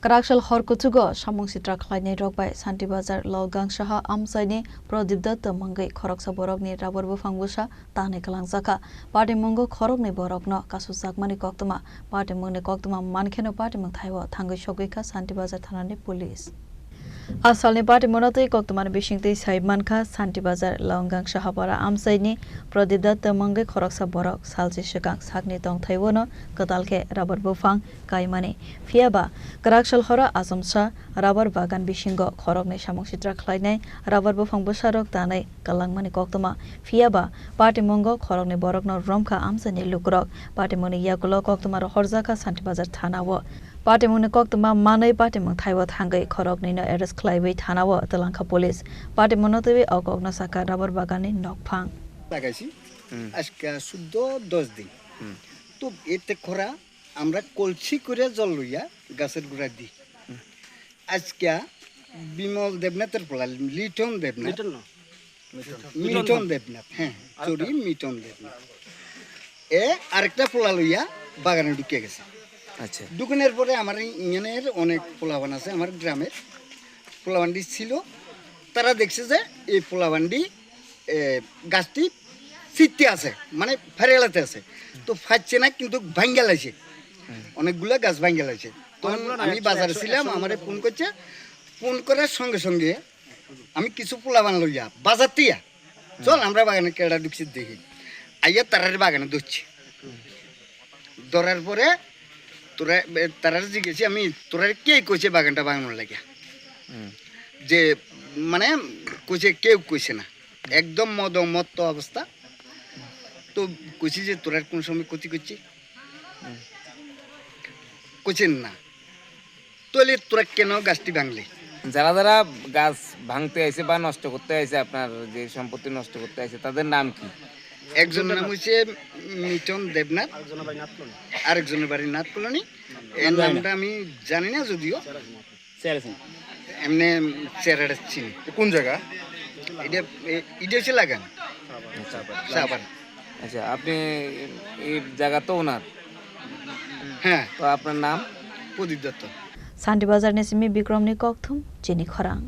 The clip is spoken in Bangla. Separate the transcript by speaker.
Speaker 1: Karakshal Horkutugo, Samung Sitra Kleine Rockby, Santi Bazar, Logang Shaha, Amsaini, Prodip Datta Mangai, Koroksa Borogni, Rabor Bufangusha, Tane Kalangsaka, Party Mungo, Korogni Borogno, Kasusak Mani Koktuma, Party Muni Koktuma, Mankeno Party Mutaiwa, Tango Shogika, Santi Bazar Tanani Police. Asalni party monotoi koktumani bishingtei saimanka Santi Bazar Laungang Shahapara Amsaini Prodip Datta Mangai Koroksa Borok Salsi Shikang Sakni Tong Taiwono Katalke Rabar Bufang Kaimani Fiaba Karakshal Hora Azamsa Rabar Bagan Bishingo Korokne Samung Sitra Klainai Rabar Bufang Busarok Tanai Kalangmani Koktuma Fiaba Party Mongo Korokne Borokno Romka Amsani Lukrok Party Moni Yakulo Koktumaro Horzaka Santi Bazar Thanawo Party Muni Koktuma Manai Party Mung Taiwa Tangai Korokni no Eres Klaiwi Thanawo Talanka Police Party Monotevi Okokno Saka Rabar Bagani Nokpang
Speaker 2: লাগাইছি আজকে 10 দিন তো এতে খরা আমরা কলসি করে জল লইয়া গাছের গোড়া দিই আজকে বিমল দেবনাথের পোলা লিটন দেবনাথ হ্যাঁ চুরি মিটন দেবনাথ এ আরেকটা পোলা লইয়া বাগানে ঢুকে গেছে আচ্ছা দোকানের পরে আমার ইউনিয়নের অনেক পোলাবান আছে আমার গ্রামের পোলাবান্ডি ছিল তারা দেখছে যে এই পোলাবান্ডি গাছটি সিটতে আছে মানে ফেরেলাতে আছে তো ফাটছে না কিন্তু ভাঙ্গা লাইছে অনেকগুলা গাছ ভাঙ্গা লাইছে তখন আমি বাজারে ছিলাম আমারে ফোন করছে ফোন করার সঙ্গে সঙ্গে আমি কিছু পোলাবান লইয়া বাজার তিয়া চল আমরা বাগানে কেডা ঢুকছি দেখি আইয়া তারার বাগানে ধরছি ধরার পরে তোরা তারার জিজ্ঞেছি আমি তোরা কে কইছে বাগানটা বাগানোর লাগিয়া যে মানে কইছে কেউ কইছে না একদম মত্ত অবস্থা তো কইছি যে তোরা কোন সময় ক্ষতি করছি কইছেন না তাহলে তোরা কেন গাছটি ভাঙলি
Speaker 3: যারা যারা গাছ ভাঙতে আইছে বা নষ্ট করতে আইছে আপনার যে সম্পত্তি নষ্ট করতে আইছে তাদের নাম কি
Speaker 2: একজনের নাম হচ্ছে মিটন দেবনাথ আরেকজনের বাড়ি নাথ কলোনি এর নামটা আমি জানি না যদিও এমনি চেহারাটা চিনি
Speaker 4: কোন জায়গা
Speaker 2: এটা হচ্ছে লাগান
Speaker 3: আচ্ছা আপনি এই জায়গা তো ওনার
Speaker 2: হ্যাঁ
Speaker 3: তো আপনার নাম
Speaker 2: প্রদীপ Dutta
Speaker 1: Santi Bazar Nesimi Bikramni Kokthum Jini Khorang